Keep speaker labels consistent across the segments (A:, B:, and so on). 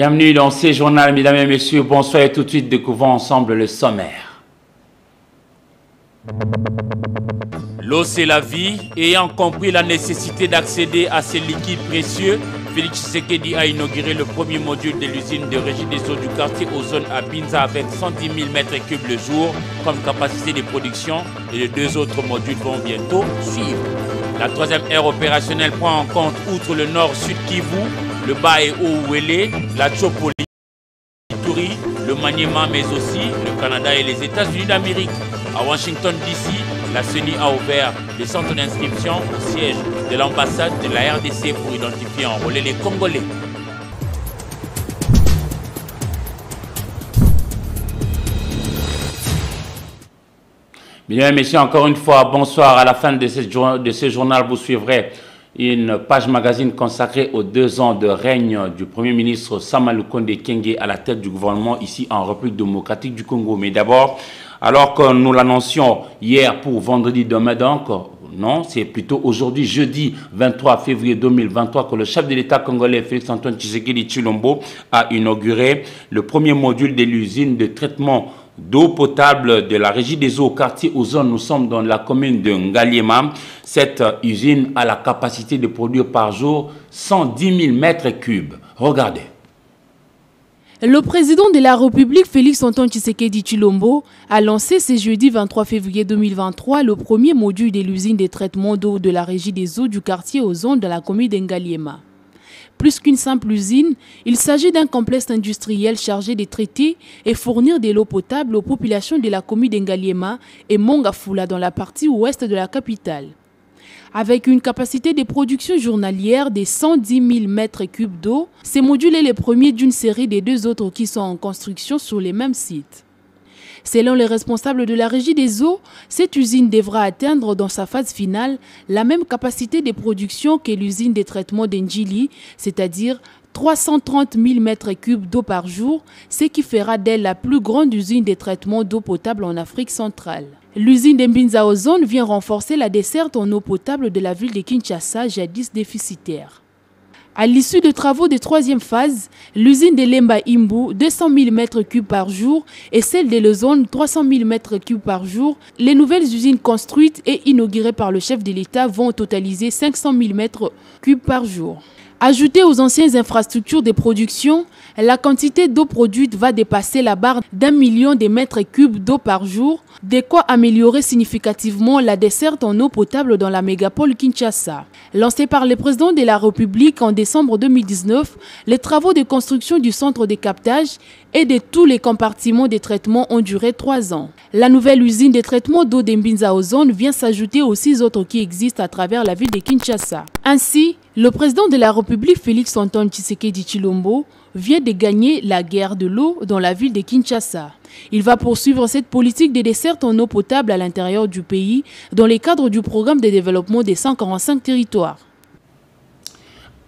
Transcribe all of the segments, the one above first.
A: Bienvenue dans ces journaux, mesdames et messieurs. Bonsoir et tout de suite découvrons ensemble le sommaire. L'eau, c'est la vie. Ayant compris la nécessité d'accéder à ces liquides précieux, Félix Tshisekedi a inauguré le premier module de l'usine de régie des eaux du quartier Ozone à Binza avec 110 000 m3 le jour comme capacité de production et les deux autres modules vont bientôt suivre. La troisième ère opérationnelle prend en compte, outre le nord-sud Kivu, le bas et haut Ouélé, la Tchopoli, l'Ituri, le Maniema, mais aussi le Canada et les États-Unis d'Amérique. À Washington DC, la CENI a ouvert des centres d'inscription au siège de l'ambassade de la RDC pour identifier et enrôler les Congolais. Mesdames et messieurs, encore une fois, bonsoir. À la fin de ce journal, vous suivrez une page magazine consacrée aux 2 ans de règne du Premier ministre Sama Lukonde Kyenge à la tête du gouvernement ici en République démocratique du Congo. Mais d'abord, alors que nous l'annoncions hier pour vendredi demain, donc, non, c'est plutôt aujourd'hui, jeudi 23 février 2023, que le chef de l'État congolais Félix-Antoine Tshisekedi Tshilombo a inauguré le premier module de l'usine de traitement d'eau potable de la régie des eaux au quartier Ozone. Nous sommes dans la commune de Ngaliema. Cette usine a la capacité de produire par jour 110 000 m3. Regardez.
B: Le président de la République, Félix-Antoine Tshisekedi Tshilombo, a lancé ce jeudi 23 février 2023 le premier module de l'usine de traitement d'eau de la régie des eaux du quartier Ozone de la commune de Ngaliema. Plus qu'une simple usine, il s'agit d'un complexe industriel chargé de traiter et fournir de l'eau potable aux populations de la commune d'Engaliema et Mongafula dans la partie ouest de la capitale. Avec une capacité de production journalière de 110 000 m3 d'eau, ce module est le premier d'une série de 2 autres qui sont en construction sur les mêmes sites. Selon les responsables de la régie des eaux, cette usine devra atteindre dans sa phase finale la même capacité de production que l'usine de traitement d'Ndjili, c'est-à-dire 330 000 m3 d'eau par jour, ce qui fera d'elle la plus grande usine de traitement d'eau potable en Afrique centrale. L'usine de Binza Ozone vient renforcer la desserte en eau potable de la ville de Kinshasa, jadis déficitaire. À l'issue des travaux de 3e phase, l'usine de Lemba Imbu, 200 000 m3 par jour, et celle de l'Ozone, 300 000 m3 par jour, les nouvelles usines construites et inaugurées par le chef de l'État vont totaliser 500 000 m3 par jour. Ajoutée aux anciennes infrastructures de production, la quantité d'eau produite va dépasser la barre d'1 million de mètres cubes d'eau par jour, de quoi améliorer significativement la desserte en eau potable dans la mégapole Kinshasa. Lancé par le président de la République en décembre 2019, les travaux de construction du centre de captage et de tous les compartiments de traitement ont duré 3 ans. La nouvelle usine de traitement d'eau de Binza Ozone vient s'ajouter aux 6 autres qui existent à travers la ville de Kinshasa. Ainsi, le président de la République Félix-Antoine Tshisekedi Tshilombo vient de gagner la guerre de l'eau dans la ville de Kinshasa. Il va poursuivre cette politique de desserte en eau potable à l'intérieur du pays dans le cadre du programme de développement des 145 territoires.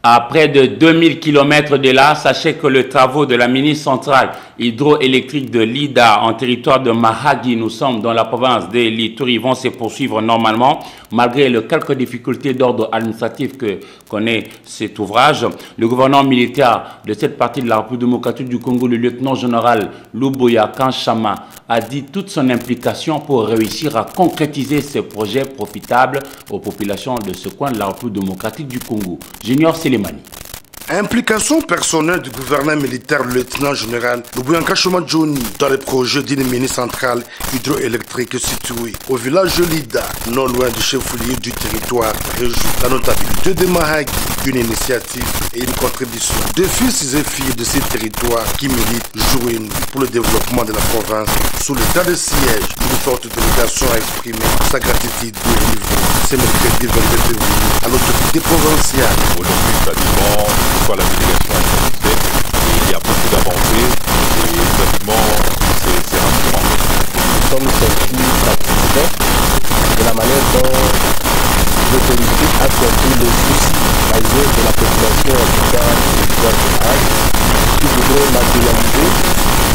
A: À près de 2000 km de là, sachez que les travaux de la mini-centrale hydroélectrique de Lida en territoire de Mahagi, nous sommes dans la province de l'Ituri, vont se poursuivre normalement, malgré les quelques difficultés d'ordre administratif que connaît cet ouvrage. Le gouverneur militaire de cette partie de la République démocratique du Congo, le lieutenant-général Luboya Kanchama, a dit toute son implication pour réussir à concrétiser ce projet profitable aux populations de ce coin de la République démocratique du Congo. Junior Selemani.
C: Implication personnelle du gouverneur militaire, le lieutenant-général Luboya Kanchama Johnny, dans le projet d'une mini-centrale hydroélectrique située au village de Lida, non loin du chef-lieu du territoire, réjoue la notabilité de Mahagi, une initiative et une contribution de fils et filles de ces territoires qui militent jour et nuit pour le développement de la province. Sous l'état de siège, une forte délégation a exprimé sa gratitude de niveau. C'est mercredi 22 février à l'autorité provinciale.
D: Aujourd'hui, pratiquement, la délégation est satisfaite et il y a beaucoup d'avancées et pratiquement c'est rassurant.
E: Nous sommes surtout satisfaits de la manière dont l'autorité a compris le souci majeur de la population habitant du territoire de Mahagi qui voudrait matérialiser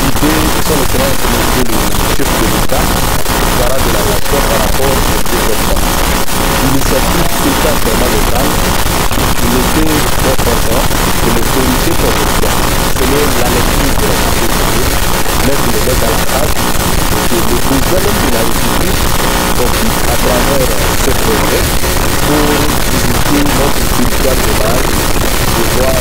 E: l'idée de son excellence monsieur le chef de l'État fera de la nation par rapport au développement. L'initiative étant vraiment locale, il était important de l'autorité provinciale. C'est le République profite à travers ce projet pour visiter notre territoire de base, de voir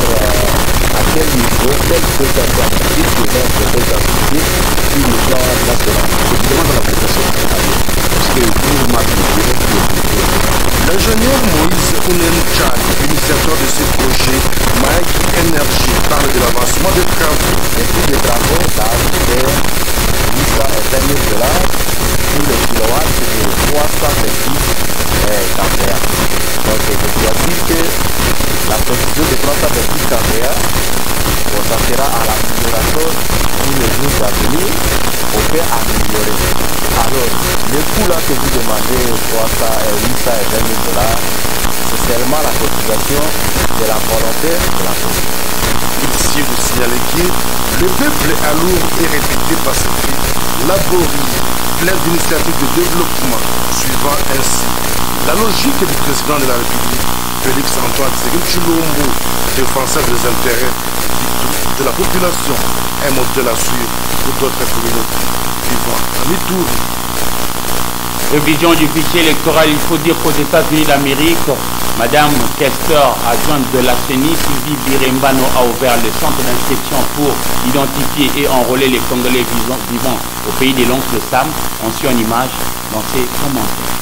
E: à quel niveau, quelles sont les activités que l'on peut appliquer sur le plan national. Je demande à l'application parce que pour m'appliquer,
C: l'ingénieur Moïse Ounen-Chan, initiateur de ce projet, Mike Energy, parle de l'avancement des travaux.
E: les coûts des travaux, ça a coûté 820 000 $ pour le kilowatt de 326 kVA. Donc je dois dire que la procédure de 326 kVA, ça sera à l'amélioration pour les jours à venir, on peut améliorer. Alors, le coût là que vous demandez, 820 000 $, c'est seulement la cotisation de la volonté de la commune.
C: Ici, vous signalez que le peuple est lourd et répété pacifique, laborieux, plein d'initiatives de développement, suivant ainsi la logique du président de la République, Félix Antoine Tshisekedi Tshilombo, défenseur des intérêts de la population, un modèle à suivre pour d'autres communautés vivant en Ituri.
A: Révision du fichier électoral, il faut dire qu'aux États-Unis d'Amérique, Madame Kester, adjointe de la CENI, Sylvie Birembano, a ouvert le centre d'inscription pour identifier et enrôler les Congolais vivant au pays des l'oncle Sam. On suit en image dans ses commentaires.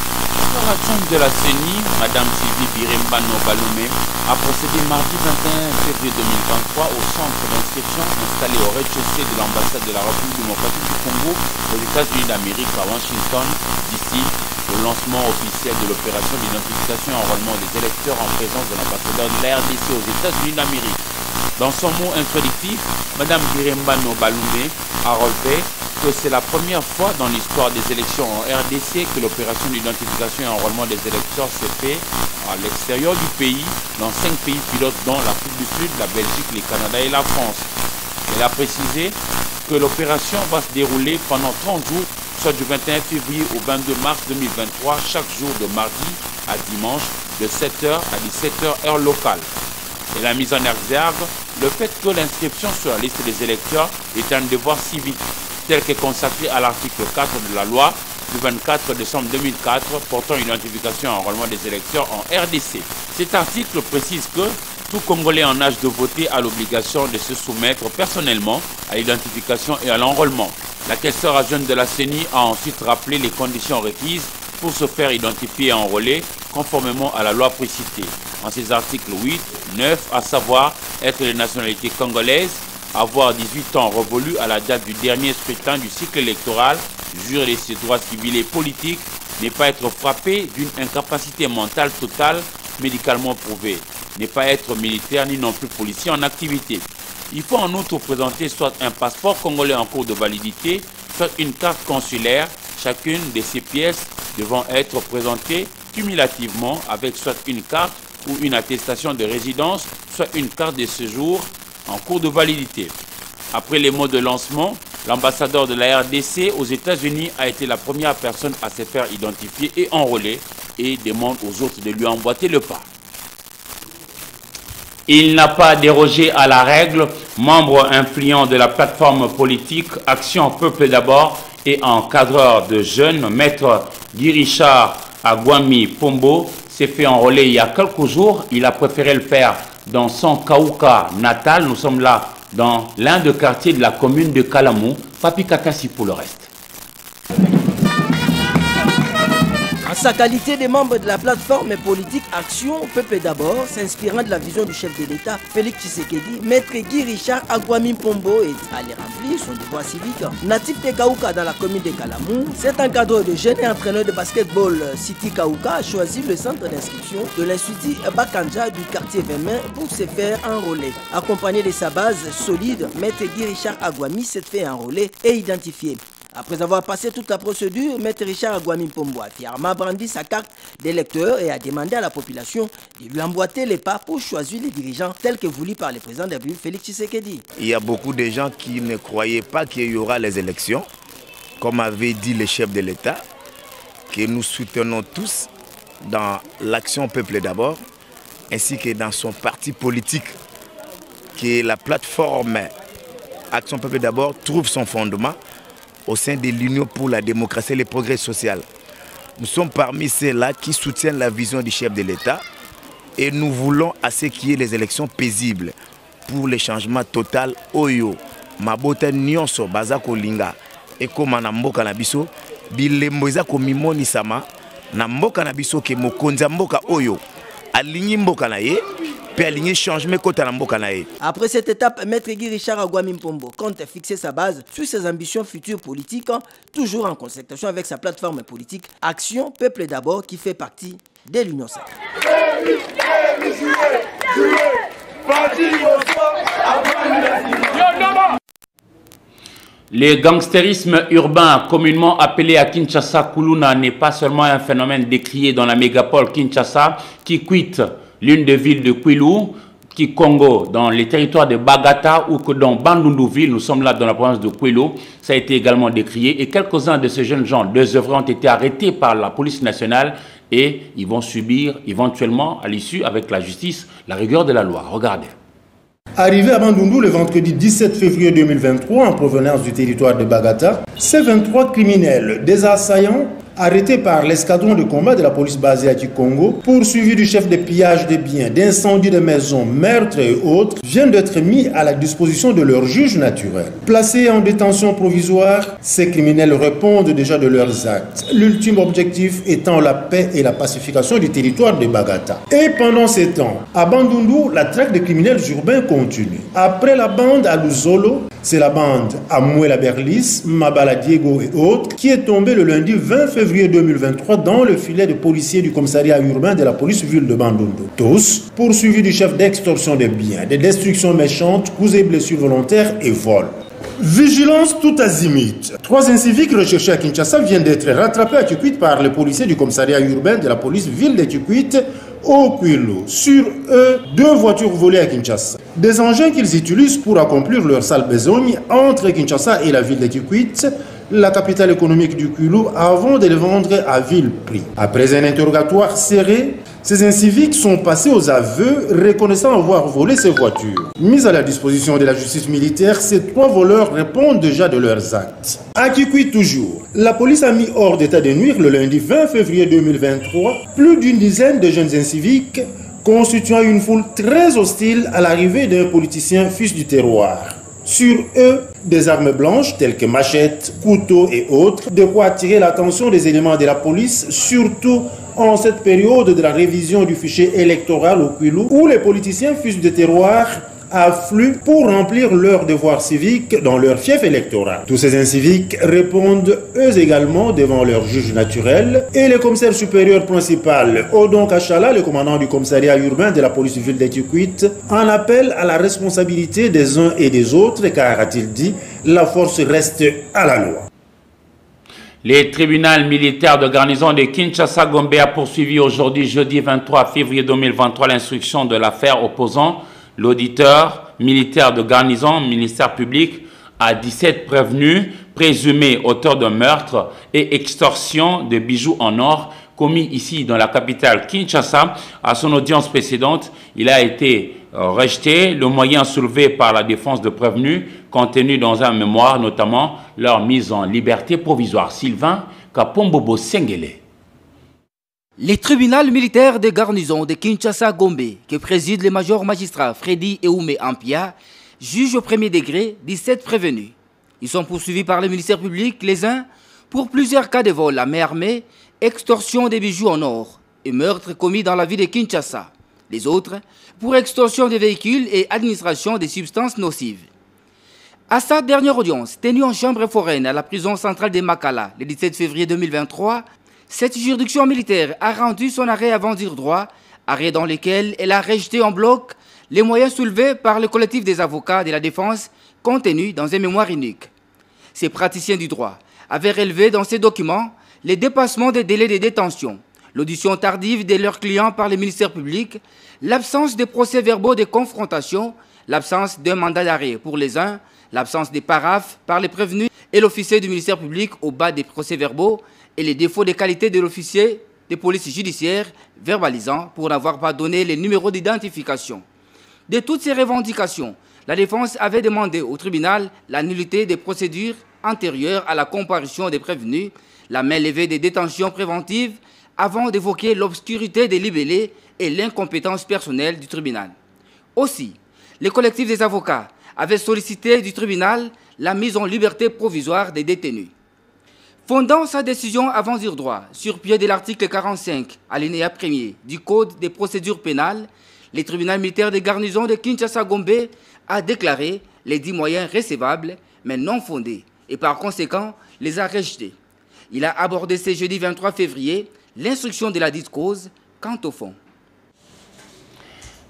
A: Adjointe de la CENI, Madame Sylvie Birembano Baloumé, a procédé mardi 21 février 2023 au centre d'inscription installé au rez-de-chaussée de l'ambassade de la République démocratique du Congo aux États-Unis d'Amérique à Washington, D.C., le lancement officiel de l'opération d'identification et enrôlement des électeurs en présence de l'ambassadeur de la RDC aux États-Unis d'Amérique. Dans son mot introductif, Mme Birembano Baloumé a relevé que c'est la première fois dans l'histoire des élections en RDC que l'opération d'identification et enrôlement des électeurs se fait à l'extérieur du pays, dans 5 pays pilotes dont l'Afrique du Sud, la Belgique, le Canada et la France. Elle a précisé que l'opération va se dérouler pendant 30 jours, soit du 21 février au 22 mars 2023, chaque jour de mardi à dimanche, de 7h à 17h heure locale. Elle a mis en exergue le fait que l'inscription sur la liste des électeurs est un devoir civique, tel que consacré à l'article 4 de la loi du 24 décembre 2004 portant identification et enrôlement des électeurs en RDC. Cet article précise que tout Congolais en âge de voter a l'obligation de se soumettre personnellement à l'identification et à l'enrôlement. La questeur adjointe de la CENI a ensuite rappelé les conditions requises pour se faire identifier et enrôler conformément à la loi précitée. En ces articles 8, 9, à savoir être de nationalité congolaise, avoir 18 ans révolus à la date du dernier scrutin du cycle électoral, jurer de ses droits civils et politiques, ne pas être frappé d'une incapacité mentale totale médicalement prouvée, ne pas être militaire ni non plus policier en activité. Il faut en outre présenter soit un passeport congolais en cours de validité, soit une carte consulaire, chacune de ces pièces devant être présentées cumulativement avec soit une carte ou une attestation de résidence, soit une carte de séjour en cours de validité. Après les mots de lancement, l'ambassadeur de la RDC aux États-Unis a été la première personne à se faire identifier et enrôler et demande aux autres de lui emboîter le pas. Il n'a pas dérogé à la règle. Membre influent de la plateforme politique Action Peuple d'abord et encadreur de jeunes, maître Guy Richard Agwami Pombo s'est fait enrôler il y a quelques jours. Il a préféré le faire dans son Kaouka natal. Nous sommes là dans l'un des quartiers de la commune de Kalamou. Papi Kakassi pour le reste.
F: En sa qualité de membre de la plateforme politique Action Peuple d'abord, s'inspirant de la vision du chef de l'État, Félix Tshisekedi, maître Guy Richard Agwami Pombo est allé remplir son devoir civique. Natif de Kaouka dans la commune de Kalamou, cet encadreur de jeunes et entraîneur de basketball City Kaouka a choisi le centre d'inscription de l'Institut Bakanja du quartier Vémin pour se faire enrôler. Accompagné de sa base solide, maître Guy Richard Agwami s'est fait enrôler et identifier. Après avoir passé toute la procédure, maître Richard Agwami Pombo a fièrement brandi sa carte d'électeur et a demandé à la population de lui emboîter les pas pour choisir les dirigeants tels que voulus par le président de la République, Félix Tshisekedi.
G: Il y a beaucoup de gens qui ne croyaient pas qu'il y aura les élections, comme avait dit le chef de l'État, que nous soutenons tous dans l'Action Peuple d'abord, ainsi que dans son parti politique, que la plateforme Action Peuple d'abord trouve son fondement. au sein de l'Union pour la démocratie et le progrès social. Nous sommes parmi ceux-là qui soutiennent la vision du chef de l'État et nous voulons à ce qu'il y ait les élections paisibles pour le changement total. Oyo, Mabota Nyonso, Bazako Linga, et comme na mboka na biso, bilembo eza komimoni sama, na mboka na biso ke mokonza mboka oyo, aligni mboka na ye, pe aligni changement kota na mboka na ye.
F: Après cette étape, Maître Guy Richard Agwami Mpombo compte fixer sa base sur ses ambitions futures politiques, toujours en concertation avec sa plateforme politique Action Peuple d'abord, qui fait partie de l'Union sacrée.
A: Le gangstérisme urbain, communément appelé à Kinshasa Kuluna, n'est pas seulement un phénomène décrié dans la mégapole Kinshasa qui quitte l'une des villes de Kwilu, Kikongo, dans les territoires de Bagata ou que dans Bandundu-ville, nous sommes là dans la province de Kwilu, ça a été également décrié. Et quelques-uns de ces jeunes gens, deux œuvrés, ont été arrêtés par la police nationale et ils vont subir éventuellement, à l'issue, avec la justice, la rigueur de la loi. Regardez.
H: Arrivés à Bandundu le vendredi 17 février 2023 en provenance du territoire de Bagata, ces 23 criminels, des assaillants, arrêtés par l'escadron de combat de la police basée à Kikongo, poursuivis du chef de pillage des biens, d'incendie de maisons, meurtres et autres, viennent d'être mis à la disposition de leur juge naturel. Placés en détention provisoire, ces criminels répondent déjà de leurs actes, l'ultime objectif étant la paix et la pacification du territoire de Bagata. Et pendant ces temps, à Bandundu, la traque des criminels urbains continue. Après la bande à Luzolo, c'est la bande à Mouela Berlis, Mabala Diego et autres qui est tombée le lundi 20 février 2023 dans le filet de policiers du commissariat urbain de la police ville de Bandundu. Tous poursuivis du chef d'extorsion des biens, de destruction méchante, coups et blessures volontaires et vol. Vigilance tout azimut. 3 inciviques recherchés à Kinshasa viennent d'être rattrapés à Kikwit par les policiers du commissariat urbain de la police ville de Kikwit au Kwilu. Sur eux, 2 voitures volées à Kinshasa. Des engins qu'ils utilisent pour accomplir leur sale besogne entre Kinshasa et la ville de Kikwit, la capitale économique du Kwilu, avant de les vendre à vil prix. Après un interrogatoire serré, ces inciviques sont passés aux aveux, reconnaissant avoir volé ces voitures. Mis à la disposition de la justice militaire, ces 3 voleurs répondent déjà de leurs actes. À Kikwit toujours, la police a mis hors d'état de nuire le lundi 20 février 2023 plus d'une dizaine de jeunes inciviques constituant une foule très hostile à l'arrivée d'un politicien fils du terroir. Sur eux, des armes blanches telles que machettes, couteaux et autres, de quoi attirer l'attention des éléments de la police, surtout en cette période de la révision du fichier électoral au Kwilu, où les politiciens fils de terroir affluent pour remplir leurs devoirs civiques dans leur fief électoral. Tous ces inciviques répondent eux également devant leur juge naturel et le commissaire supérieur principal, Odon Kachala, le commandant du commissariat urbain de la police ville de Kikwit, en appelle à la responsabilité des uns et des autres car, a-t-il dit, la force reste à la loi.
A: Les tribunaux militaires de garnison de Kinshasa-Gombe a poursuivi aujourd'hui, jeudi 23 février 2023, l'instruction de l'affaire opposant l'auditeur militaire de garnison, ministère public, à 17 prévenus présumés auteurs de meurtre et extorsion de bijoux en or commis ici dans la capitale Kinshasa. À son audience précédente, il a été rejeté le moyen soulevé par la défense de prévenus contenu dans un mémoire, notamment leur mise en liberté provisoire. Sylvain Kapombobo Sengele.
I: Les tribunaux militaires de garnison de Kinshasa-Gombe, que préside le major magistrat Freddy Eoumé Ampia, jugent au premier degré 17 prévenus. Ils sont poursuivis par le ministère public, les uns pour plusieurs cas de vol à main armée, extorsion des bijoux en or et meurtres commis dans la ville de Kinshasa. Les autres pour extorsion des véhicules et administration des substances nocives. À sa dernière audience, tenue en chambre foraine à la prison centrale de Makala le 17 février 2023, cette juridiction militaire a rendu son arrêt avant dire droit, arrêt dans lequel elle a rejeté en bloc les moyens soulevés par le collectif des avocats de la défense contenus dans un mémoire unique. Ces praticiens du droit avaient relevé dans ces documents les dépassements des délais de détention, l'audition tardive de leurs clients par le ministère public, l'absence de procès-verbaux de confrontation, l'absence d'un mandat d'arrêt pour les uns, l'absence des paraphes par les prévenus et l'officier du ministère public au bas des procès-verbaux et les défauts de qualité de l'officier de police judiciaire verbalisant pour n'avoir pas donné les numéros d'identification. De toutes ces revendications, la défense avait demandé au tribunal la nullité des procédures antérieure à la comparution des prévenus, la main levée des détentions préventives, avant d'évoquer l'obscurité des libellés et l'incompétence personnelle du tribunal. Aussi, les collectifs des avocats avaient sollicité du tribunal la mise en liberté provisoire des détenus. Fondant sa décision avant dire droit sur pied de l'article 45, alinéa 1er du Code des procédures pénales, le tribunal militaire de garnison de Kinshasa-Gombe a déclaré les 10 moyens recevables, mais non fondés, et par conséquent les a rejetés. Il a abordé ce jeudi 23 février l'instruction de la dite cause quant au fond.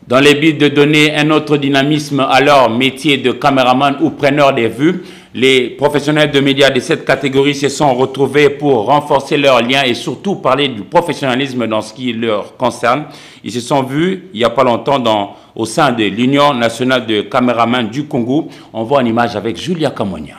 A: Dans le but de donner un autre dynamisme à leur métier de caméraman ou preneur des vues, les professionnels de médias de cette catégorie se sont retrouvés pour renforcer leurs liens et surtout parler du professionnalisme dans ce qui leur concerne. Ils se sont vus il n'y a pas longtemps au sein de l'Union nationale de caméramans du Congo. On voit une image avec Julia Kamonia.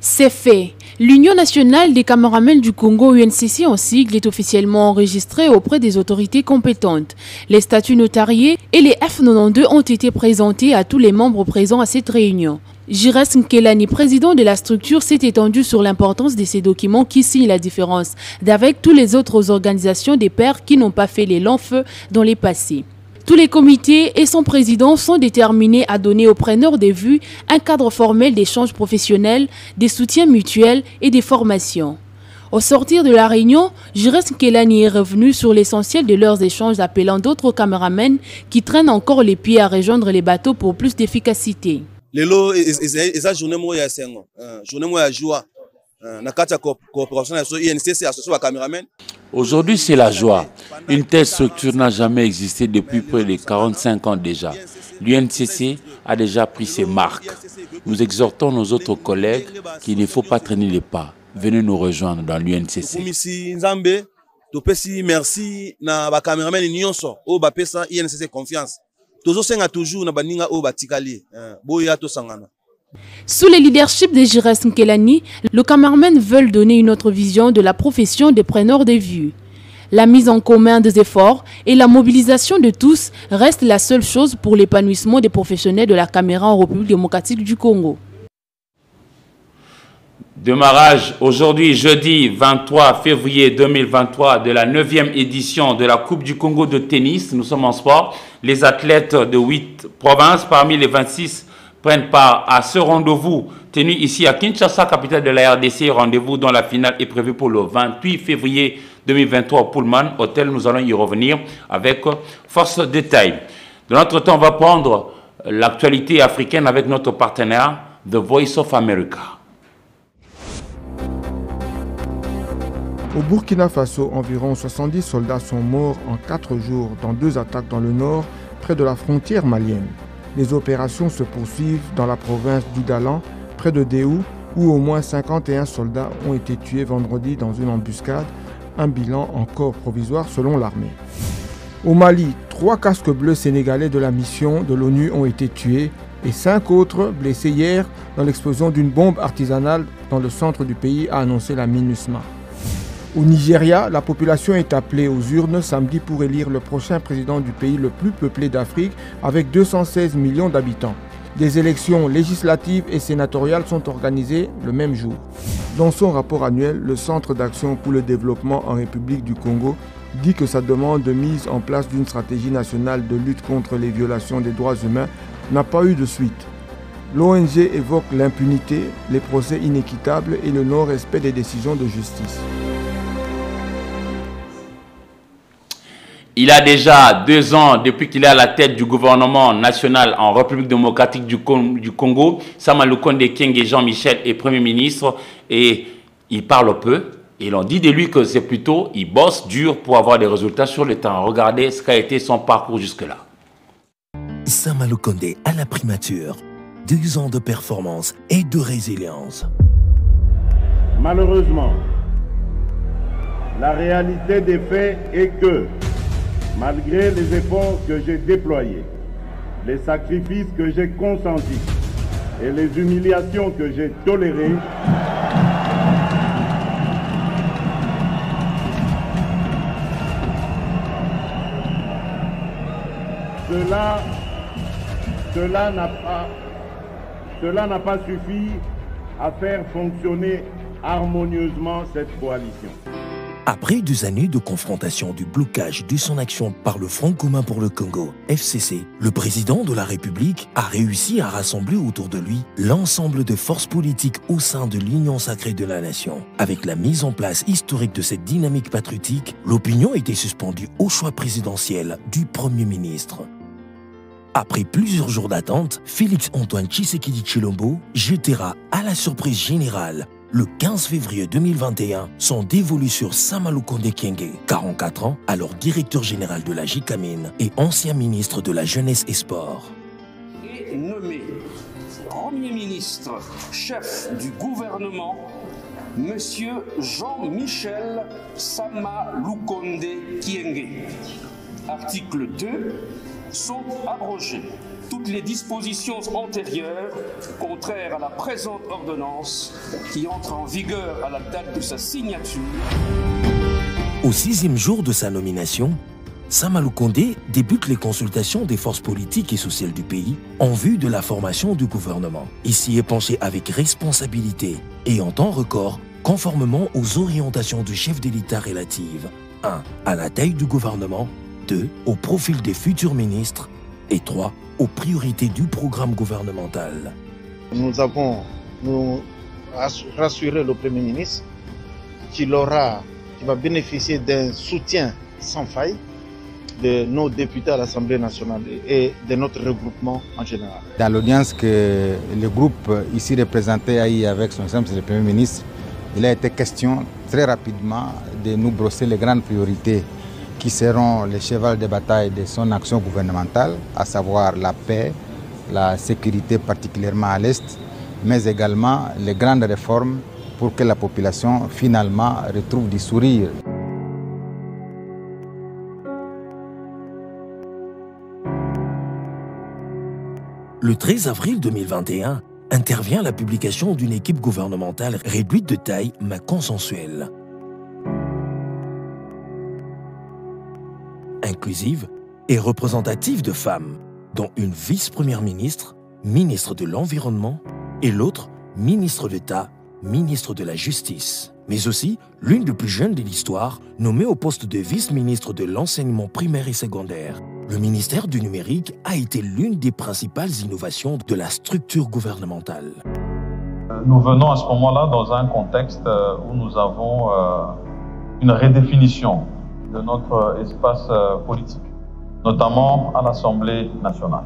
B: C'est fait. L'Union nationale des caméramans du Congo, UNCC en sigle, est officiellement enregistrée auprès des autorités compétentes. Les statuts notariés et les F92 ont été présentés à tous les membres présents à cette réunion. Jires Nkelani, président de la structure, s'est étendu sur l'importance de ces documents qui signent la différence d'avec toutes les autres organisations des pairs qui n'ont pas fait les longs feux dans les passés. Tous les comités et son président sont déterminés à donner aux preneurs de vues un cadre formel d'échanges professionnels, des soutiens mutuels et des formations. Au sortir de la réunion, Jires Nkelani est revenu sur l'essentiel de leurs échanges, appelant d'autres caméramans qui traînent encore les pieds à rejoindre les bateaux pour plus d'efficacité.
J: Lelo eza journée moya ya sengo journée moya ya joie na kati ya coopération ya INCC associé wa cameraman.
A: Aujourd'hui, c'est la joie. Une telle structure n'a jamais existé depuis près de 45 ans déjà. L'UNCC a déjà pris ses marques. Nous exhortons nos autres collègues qu'il ne faut pas traîner les pas. Venez nous rejoindre dans l'UNCC.
J: Merci na ba cameraman nyonso o ba pesa INCC confiance. Toujours na baninga o batikali boya to sangana.
B: Sous le leadership de Jires Nkelani, les caméramans veulent donner une autre vision de la profession des preneurs de vues. La mise en commun des efforts et la mobilisation de tous restent la seule chose pour l'épanouissement des professionnels de la caméra en République démocratique du Congo.
A: Démarrage aujourd'hui, jeudi 23 février 2023 de la 9e édition de la Coupe du Congo de tennis. Nous sommes en sport. Les athlètes de 8 provinces parmi les 26 prennent part à ce rendez-vous tenu ici à Kinshasa, capitale de la RDC. Rendez-vous dont la finale est prévue pour le 28 février 2023 au Pullman Hotel. Nous allons y revenir avec force détail. De notre temps, on va prendre l'actualité africaine avec notre partenaire The Voice of America.
K: Au Burkina Faso, environ 70 soldats sont morts en 4 jours dans 2 attaques dans le nord, près de la frontière malienne. Les opérations se poursuivent dans la province d'Udalan, près de Déou, où au moins 51 soldats ont été tués vendredi dans une embuscade, un bilan encore provisoire selon l'armée. Au Mali, 3 casques bleus sénégalais de la mission de l'ONU ont été tués et 5 autres blessés hier dans l'explosion d'une bombe artisanale dans le centre du pays, a annoncé la MINUSMA. Au Nigeria, la population est appelée aux urnes samedi pour élire le prochain président du pays le plus peuplé d'Afrique avec 216 millions d'habitants. Des élections législatives et sénatoriales sont organisées le même jour. Dans son rapport annuel, le Centre d'action pour le développement en République du Congo dit que sa demande de mise en place d'une stratégie nationale de lutte contre les violations des droits humains n'a pas eu de suite. L'ONG évoque l'impunité, les procès inéquitables et le non-respect des décisions de justice.
A: Il a déjà 2 ans depuis qu'il est à la tête du gouvernement national en République démocratique du Congo. Sama Lukonde Kyenge Jean-Michel est Premier ministre et il parle peu. Et l'on dit de lui que c'est plutôt, il bosse dur pour avoir des résultats sur le terrain. Regardez ce qu'a été son parcours jusque-là.
L: Sama Lukonde à la primature. 2 ans de performance et de résilience.
M: Malheureusement, la réalité des faits est que malgré les efforts que j'ai déployés, les sacrifices que j'ai consentis et les humiliations que j'ai tolérées, cela n'a pas suffi à faire fonctionner harmonieusement cette coalition.
L: Après 2 années de confrontation du blocage de son action par le Front commun pour le Congo, FCC, le président de la République a réussi à rassembler autour de lui l'ensemble des forces politiques au sein de l'Union sacrée de la nation. Avec la mise en place historique de cette dynamique patriotique, l'opinion était suspendue au choix présidentiel du Premier ministre. Après plusieurs jours d'attente, Félix-Antoine Tshisekedi Tshilombo jettera à la surprise générale le 15 février 2021 son dévolu sur Sama Lukonde Kyenge, 44 ans, alors directeur général de la JICAMINE et ancien ministre de la Jeunesse et Sport.
N: Et nommé Premier ministre, chef du gouvernement, Monsieur Jean-Michel Sama Lukonde Kyenge. Article 2. Sont abrogées toutes les dispositions antérieures contraires à la présente ordonnance qui entre en vigueur à la date de sa signature.
L: Au 6e jour de sa nomination, Sama Lukonde débute les consultations des forces politiques et sociales du pays en vue de la formation du gouvernement. Il s'y est penché avec responsabilité et en temps record, conformément aux orientations du chef de l'État relatives 1. À la taille du gouvernement, 2. Au profil des futurs ministres et 3. Aux priorités du programme gouvernemental.
O: Nous avons rassuré le Premier ministre qu'il va bénéficier d'un soutien sans faille de nos députés à l'Assemblée nationale et de notre regroupement en général.
P: Dans l'audience que le groupe ici représenté a eu avec son Excellence le Premier ministre, il a été question très rapidement de nous brosser les grandes priorités qui seront les chevals de bataille de son action gouvernementale, à savoir la paix, la sécurité particulièrement à l'Est, mais également les grandes réformes pour que la population finalement retrouve du sourire.
L: Le 13 avril 2021, intervient la publication d'une équipe gouvernementale réduite de taille mais consensuelle. Inclusive et représentative de femmes, dont une vice-première ministre, ministre de l'Environnement, et l'autre, ministre d'État, ministre de la Justice. Mais aussi l'une des plus jeunes de l'histoire, nommée au poste de vice-ministre de l'Enseignement primaire et secondaire. Le ministère du Numérique a été l'une des principales innovations de la structure gouvernementale.
Q: Nous venons à ce moment-là dans un contexte où nous avons une redéfinition de notre espace politique, notamment à l'Assemblée nationale.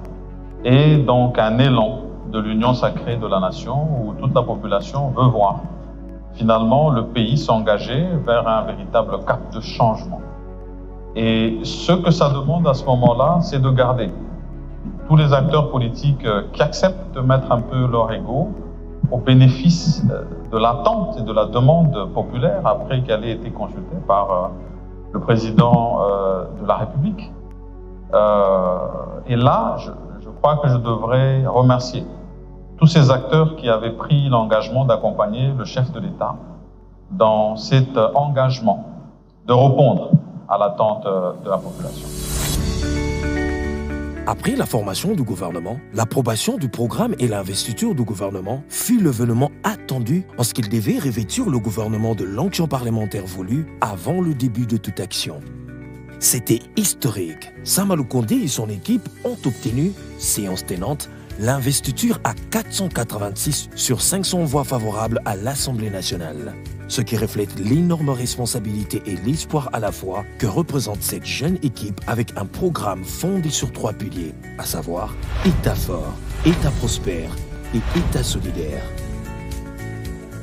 Q: Et donc un élan de l'union sacrée de la nation où toute la population veut voir finalement le pays s'engager vers un véritable cap de changement. Et ce que ça demande à ce moment-là, c'est de garder tous les acteurs politiques qui acceptent de mettre un peu leur ego au bénéfice de l'attente et de la demande populaire après qu'elle ait été consultée par le président de la République. Et là, je crois que je devrais remercier tous ces acteurs qui avaient pris l'engagement d'accompagner le chef de l'État dans cet engagement de répondre à l'attente de la population.
L: Après la formation du gouvernement, l'approbation du programme et l'investiture du gouvernement fut l'événement attendu en ce qu'il devait revêtir le gouvernement de l'onction parlementaire voulue avant le début de toute action. C'était historique. Sama Lukonde et son équipe ont obtenu, séance tenante, l'investiture à 486 sur 500 voix favorables à l'Assemblée nationale. Ce qui reflète l'énorme responsabilité et l'espoir à la fois que représente cette jeune équipe avec un programme fondé sur 3 piliers, à savoir État fort, État prospère et État solidaire.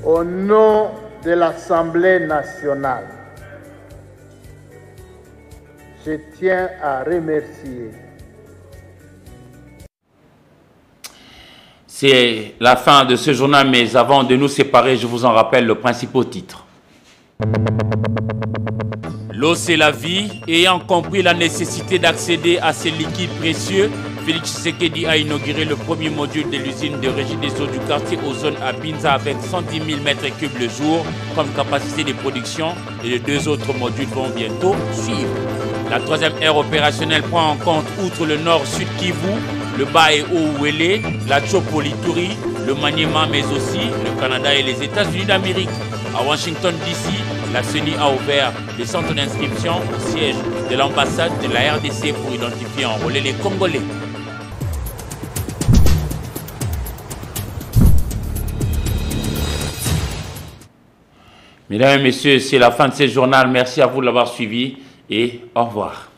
O: Au nom de l'Assemblée nationale, je tiens à remercier.
A: C'est la fin de ce journal, mais avant de nous séparer, je vous en rappelle le principal titre. L'eau, c'est la vie. Ayant compris la nécessité d'accéder à ces liquides précieux, Félix Tshisekedi a inauguré le premier module de l'usine de régie des eaux du quartier Ozone à Binza avec 110 000 m3 le jour comme capacité de production et les 2 autres modules vont bientôt suivre. La 3e ère opérationnelle prend en compte, outre le nord-sud Kivu, le bas et haut Ouélé, la Tchopoli-Touri, le Maniema, mais aussi le Canada et les États-Unis d'Amérique. À Washington DC, la CENI a ouvert des centres d'inscription au siège de l'ambassade de la RDC pour identifier et enrôler les Congolais. Mesdames et messieurs, c'est la fin de ce journal. Merci à vous de l'avoir suivi et au revoir.